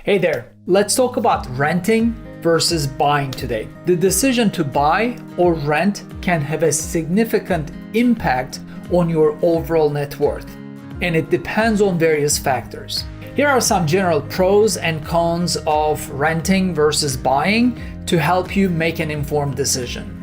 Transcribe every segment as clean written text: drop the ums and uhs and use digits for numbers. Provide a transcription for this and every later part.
Hey there, let's talk about renting versus buying today. The decision to buy or rent can have a significant impact on your overall net worth, and it depends on various factors. Here are some general pros and cons of renting versus buying to help you make an informed decision.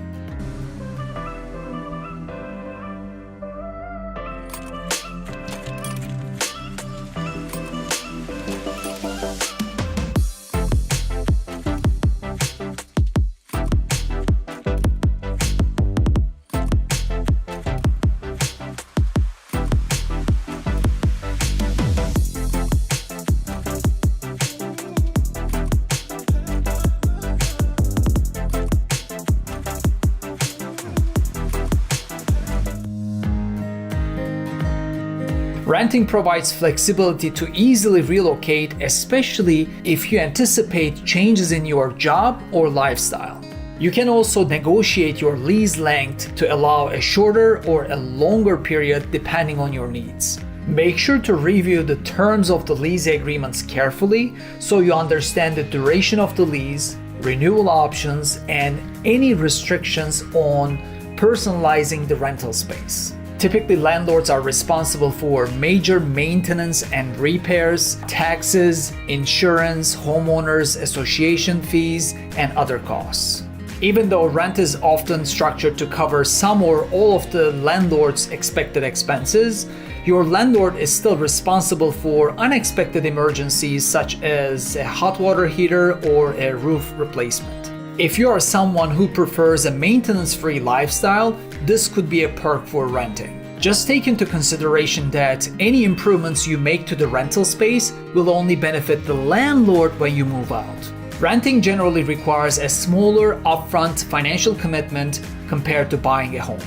Renting provides flexibility to easily relocate, especially if you anticipate changes in your job or lifestyle. You can also negotiate your lease length to allow a shorter or a longer period depending on your needs. Make sure to review the terms of the lease agreements carefully so you understand the duration of the lease, renewal options, and any restrictions on personalizing the rental space. Typically, landlords are responsible for major maintenance and repairs, taxes, insurance, homeowners association fees, and other costs. Even though rent is often structured to cover some or all of the landlord's expected expenses, your landlord is still responsible for unexpected emergencies such as a hot water heater or a roof replacement. If you are someone who prefers a maintenance-free lifestyle, this could be a perk for renting. Just take into consideration that any improvements you make to the rental space will only benefit the landlord when you move out. Renting generally requires a smaller upfront financial commitment compared to buying a home.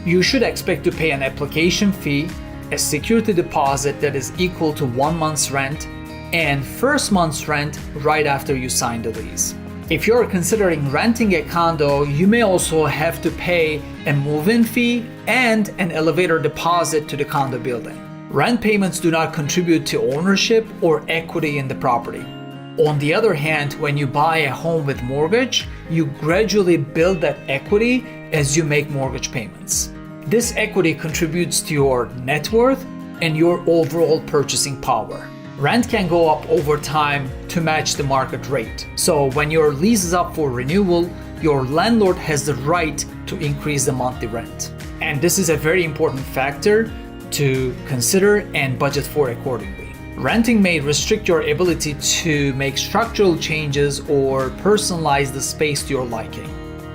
You should expect to pay an application fee, a security deposit that is equal to 1 month's rent, and first month's rent right after you sign the lease. If you're considering renting a condo, you may also have to pay a move-in fee and an elevator deposit to the condo building. Rent payments do not contribute to ownership or equity in the property. On the other hand, when you buy a home with mortgage, you gradually build that equity as you make mortgage payments. This equity contributes to your net worth and your overall purchasing power. Rent can go up over time to match the market rate. So when your lease is up for renewal, your landlord has the right to increase the monthly rent. And this is a very important factor to consider and budget for accordingly. Renting may restrict your ability to make structural changes or personalize the space to your liking.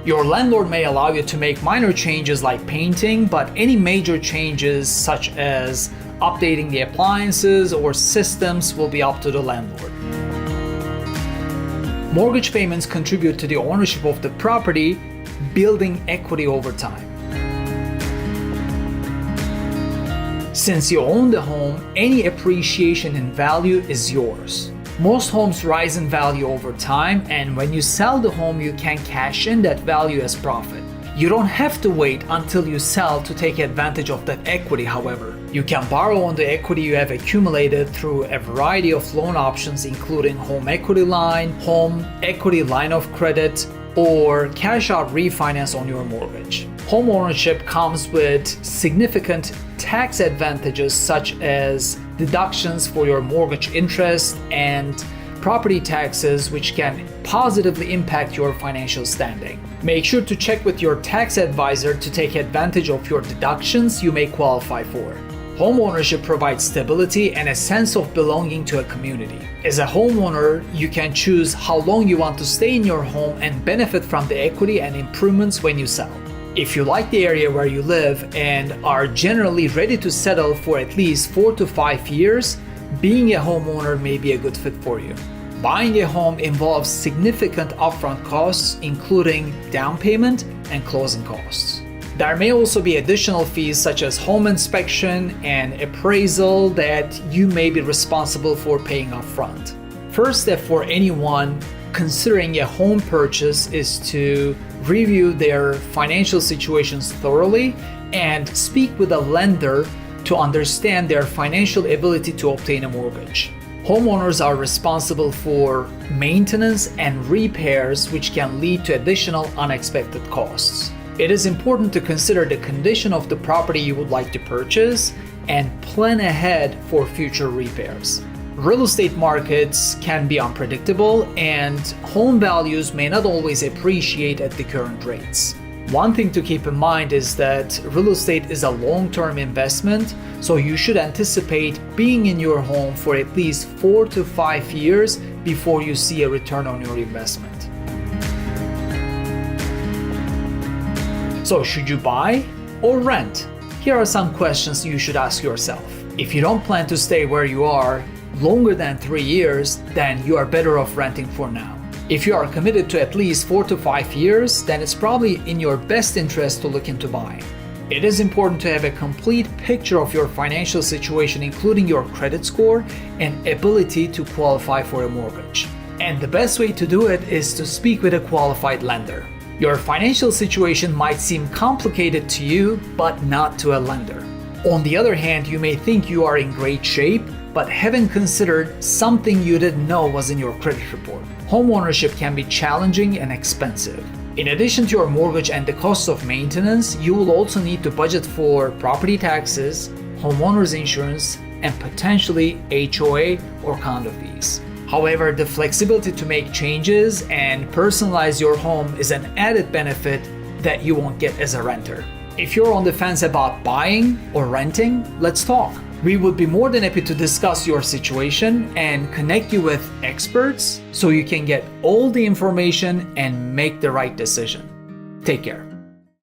Your landlord may allow you to make minor changes like painting, but any major changes such as updating the appliances or systems will be up to the landlord. Mortgage payments contribute to the ownership of the property, building equity over time. Since you own the home, any appreciation in value is yours. Most homes rise in value over time, and when you sell the home, you can cash in that value as profit. You don't have to wait until you sell to take advantage of that equity, however. You can borrow on the equity you have accumulated through a variety of loan options, including home equity line, home equity line of credit, or cash out refinance on your mortgage. Home ownership comes with significant tax advantages such as deductions for your mortgage interest and property taxes, which can positively impact your financial standing. Make sure to check with your tax advisor to take advantage of your deductions you may qualify for. Home ownership provides stability and a sense of belonging to a community. As a homeowner, you can choose how long you want to stay in your home and benefit from the equity and improvements when you sell. If you like the area where you live and are generally ready to settle for at least 4 to 5 years, being a homeowner may be a good fit for you. Buying a home involves significant upfront costs, including down payment and closing costs. There may also be additional fees such as home inspection and appraisal that you may be responsible for paying upfront. First step for anyone considering a home purchase is to review their financial situations thoroughly and speak with a lender to understand their financial ability to obtain a mortgage. Homeowners are responsible for maintenance and repairs, which can lead to additional unexpected costs. It is important to consider the condition of the property you would like to purchase and plan ahead for future repairs. Real estate markets can be unpredictable, and home values may not always appreciate at the current rates. One thing to keep in mind is that real estate is a long-term investment, so you should anticipate being in your home for at least 4 to 5 years before you see a return on your investment. So should you buy or rent? Here are some questions you should ask yourself. If you don't plan to stay where you are longer than 3 years, then you are better off renting for now. If you are committed to at least 4 to 5 years, then it's probably in your best interest to look into buying. It is important to have a complete picture of your financial situation, including your credit score and ability to qualify for a mortgage. And the best way to do it is to speak with a qualified lender. Your financial situation might seem complicated to you, but not to a lender. On the other hand, you may think you are in great shape, but haven't considered something you didn't know was in your credit report. Homeownership can be challenging and expensive. In addition to your mortgage and the cost of maintenance, you will also need to budget for property taxes, homeowner's insurance, and potentially HOA or condo fees. However, the flexibility to make changes and personalize your home is an added benefit that you won't get as a renter. If you're on the fence about buying or renting, let's talk. We would be more than happy to discuss your situation and connect you with experts so you can get all the information and make the right decision. Take care.